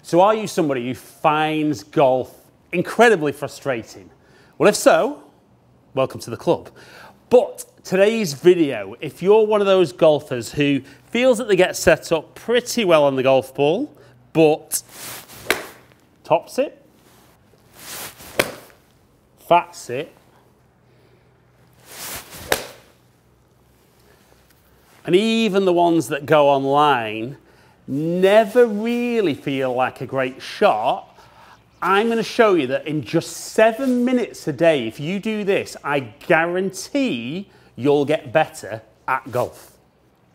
So are you somebody who finds golf incredibly frustrating? Well, if so, welcome to the club. But today's video, if you're one of those golfers who feels that they get set up pretty well on the golf ball, but tops it, fats it, and even the ones that go online never really feel like a great shot, I'm going to show you that in just 7 minutes a day, if you do this, I guarantee you'll get better at golf.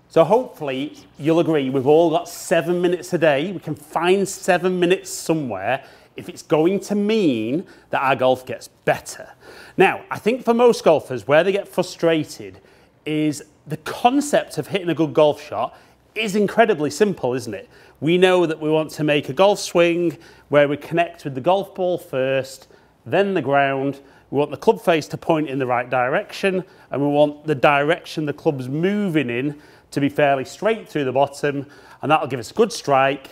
So hopefully you'll agree we've all got 7 minutes a day. We can find 7 minutes somewhere if it's going to mean that our golf gets better. Now, I think for most golfers, where they get frustrated is the concept of hitting a good golf shot is incredibly simple, isn't it? We know that we want to make a golf swing where we connect with the golf ball first, then the ground. We want the club face to point in the right direction, and we want the direction the club's moving in to be fairly straight through the bottom, and that'll give us a good strike,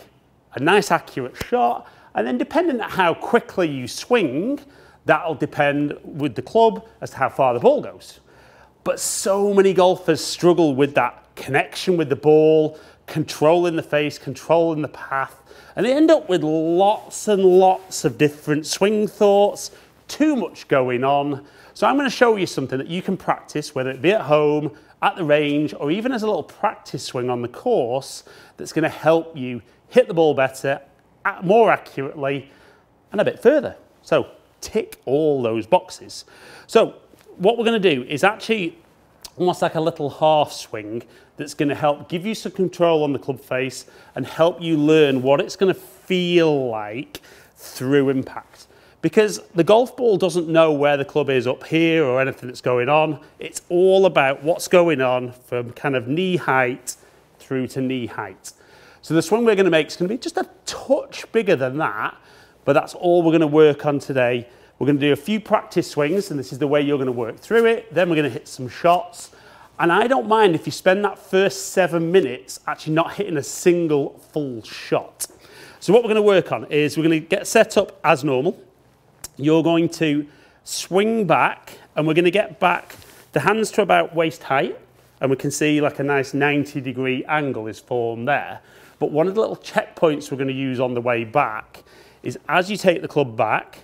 a nice accurate shot, and then depending on how quickly you swing, that'll depend with the club as to how far the ball goes. But so many golfers struggle with that connection with the ball, controlling the face, controlling the path, and they end up with lots and lots of different swing thoughts, too much going on. So I'm going to show you something that you can practice, whether it be at home, at the range, or even as a little practice swing on the course, that's going to help you hit the ball better, more accurately, and a bit further. So tick all those boxes. So what we're going to do is actually almost like a little half swing that's going to help give you some control on the club face and help you learn what it's going to feel like through impact. Because the golf ball doesn't know where the club is up here or anything that's going on. It's all about what's going on from kind of knee height through to knee height. So the swing we're going to make is going to be just a touch bigger than that, but that's all we're going to work on today. We're going to do a few practice swings, and this is the way you're going to work through it. Then we're going to hit some shots. And I don't mind if you spend that first 7 minutes actually not hitting a single full shot. So what we're going to work on is we're going to get set up as normal. You're going to swing back, and we're going to get back the hands to about waist height, and we can see like a nice 90-degree angle is formed there. But one of the little checkpoints we're going to use on the way back is as you take the club back,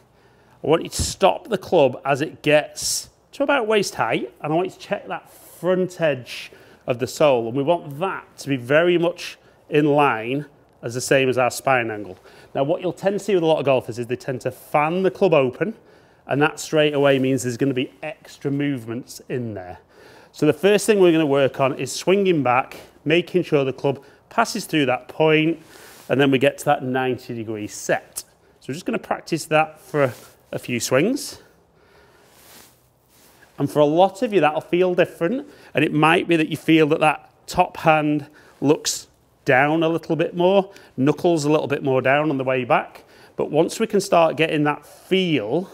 I want you to stop the club as it gets to about waist height, and I want you to check that front edge of the sole, and we want that to be very much in line as the same as our spine angle. Now what you'll tend to see with a lot of golfers is they tend to fan the club open, and that straight away means there's going to be extra movements in there. So the first thing we're going to work on is swinging back, making sure the club passes through that point, and then we get to that 90-degree set. So we're just going to practice that for a few swings. And for a lot of you, that'll feel different. And it might be that you feel that that top hand looks down a little bit more, knuckles a little bit more down on the way back. But once we can start getting that feel,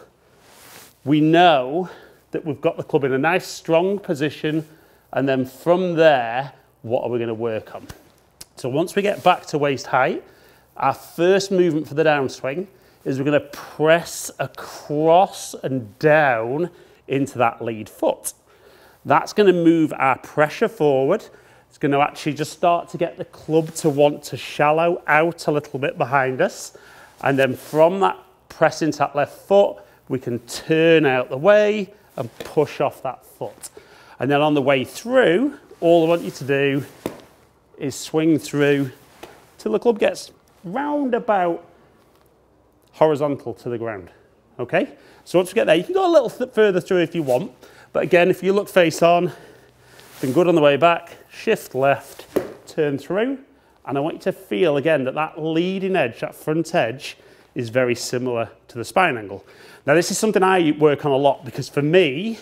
we know that we've got the club in a nice strong position. And then from there, what are we going to work on? So once we get back to waist height, our first movement for the downswing is we're going to press across and down into that lead foot. That's going to move our pressure forward. It's going to actually just start to get the club to want to shallow out a little bit behind us. And then from that press into that left foot, we can turn out the way and push off that foot. And then on the way through, all I want you to do is swing through till the club gets round about horizontal to the ground. Okay? So once we get there, you can go a little further through if you want. But again, if you look face on, been good on the way back, shift left, turn through. And I want you to feel again that that leading edge, that front edge, is very similar to the spine angle. Now this is something I work on a lot because for me,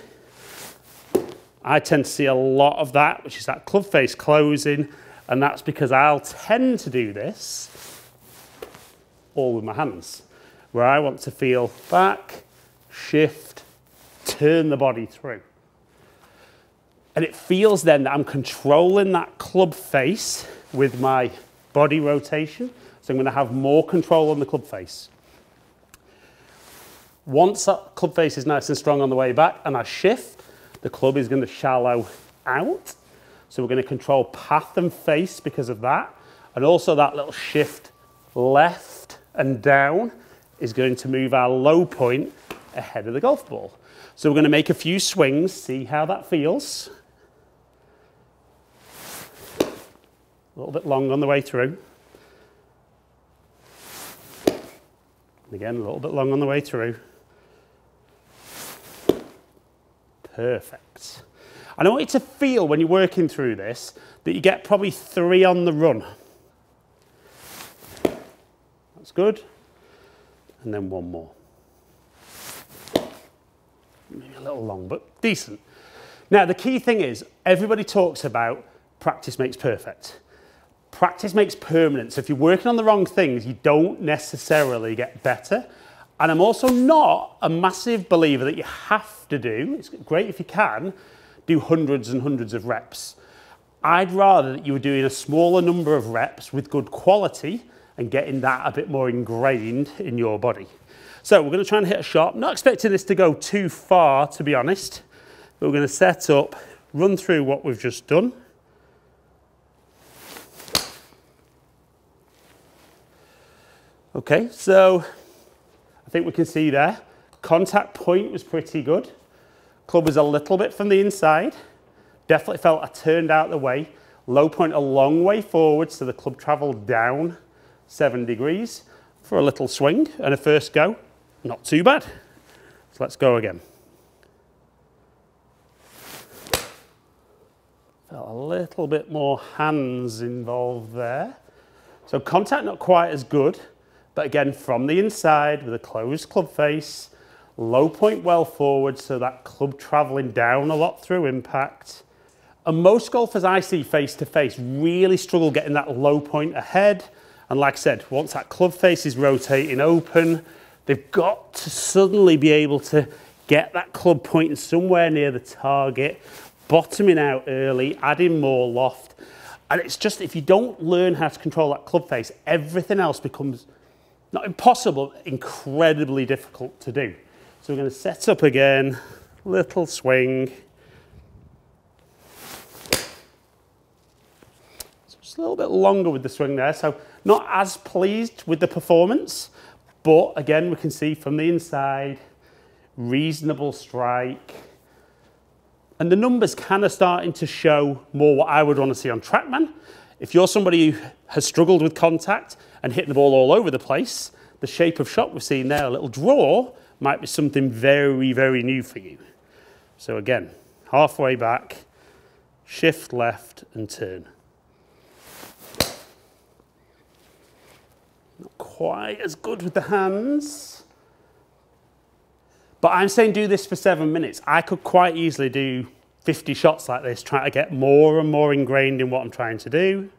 I tend to see a lot of that, which is that club face closing. And that's because I'll tend to do this all with my hands, where I want to feel back, shift, turn the body through. And it feels then that I'm controlling that club face with my body rotation, So I'm going to have more control on the club face. Once that club face is nice and strong on the way back and I shift, the club is going to shallow out. So we're going to control path and face because of that. And also that little shift left and down is going to move our low point ahead of the golf ball. So we're going to make a few swings, see how that feels. A little bit long on the way through. And again, a little bit long on the way through. Perfect. And I want you to feel when you're working through this that you get probably 3 on the run. That's good. And then 1 more. Maybe a little long, but decent. Now, the key thing is, everybody talks about practice makes perfect. Practice makes permanent. So if you're working on the wrong things, you don't necessarily get better. And I'm also not a massive believer that you have to do, it's great if you can, do hundreds and hundreds of reps. I'd rather that you were doing a smaller number of reps with good quality and getting that a bit more ingrained in your body. So we're going to try and hit a shot. I'm not expecting this to go too far, to be honest. But we're going to set up, run through what we've just done. Okay, so I think we can see there, contact point was pretty good. Club was a little bit from the inside. Definitely felt I turned out the way. Low point a long way forward, so the club travelled down 7 degrees for a little swing and a first go. Not too bad. So let's go again. Felt a little bit more hands involved there. So contact not quite as good. But again, from the inside with a closed club face, low point well forward, so that club travelling down a lot through impact. And most golfers I see face to face really struggle getting that low point ahead. And like I said, once that club face is rotating open, they've got to suddenly be able to get that club pointing somewhere near the target, bottoming out early, adding more loft. And it's just, if you don't learn how to control that club face, everything else becomes not impossible, incredibly difficult to do. So we're going to set up again, little swing. So just a little bit longer with the swing there. So not as pleased with the performance, but again, we can see from the inside, reasonable strike. And the numbers kind of starting to show more what I would want to see on TrackMan. If you're somebody who has struggled with contact and hitting the ball all over the place, the shape of shot we've seen there, a little draw, might be something very, very new for you. So again, halfway back, shift left and turn. Not quite as good with the hands. But I'm saying do this for 7 minutes. I could quite easily do 50 shots like this, trying to get more and more ingrained in what I'm trying to do.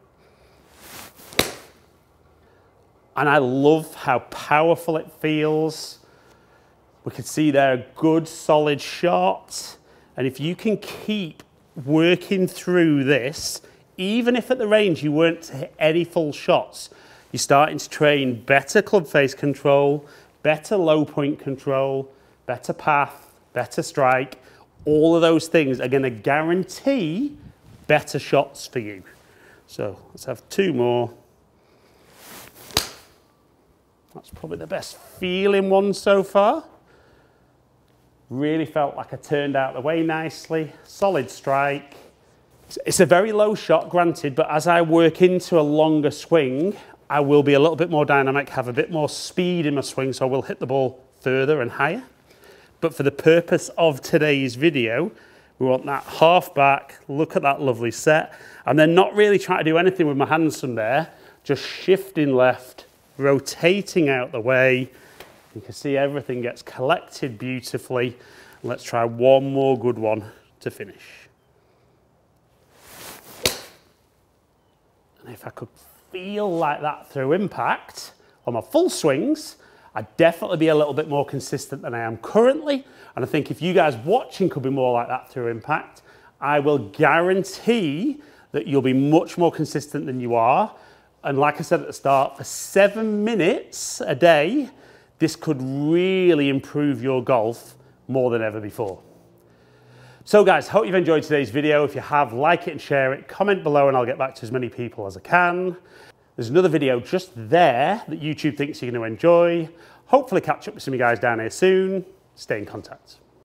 And I love how powerful it feels. We can see there a good solid shot. And if you can keep working through this, even if at the range you weren't to hit any full shots, you're starting to train better club face control, better low point control, better path, better strike. All of those things are going to guarantee better shots for you. So let's have 2 more. That's probably the best feeling one so far. Really felt like I turned out the way nicely. Solid strike. It's a very low shot, granted, but as I work into a longer swing, I will be a little bit more dynamic, have a bit more speed in my swing, so I will hit the ball further and higher. But for the purpose of today's video, we want that half back, look at that lovely set, and then not really trying to do anything with my hands from there, just shifting left, rotating out the way. You can see everything gets collected beautifully. Let's try one more good one to finish. And if I could feel like that through impact on my full swings, I'd definitely be a little bit more consistent than I am currently. And I think if you guys watching could be more like that through impact, I will guarantee that you'll be much more consistent than you are And like I said at the start, for 7 minutes a day, this could really improve your golf more than ever before. So guys, hope you've enjoyed today's video. If you have, like it and share it, comment below and I'll get back to as many people as I can. There's another video just there that YouTube thinks you're going to enjoy. Hopefully catch up with some of you guys down here soon. Stay in contact.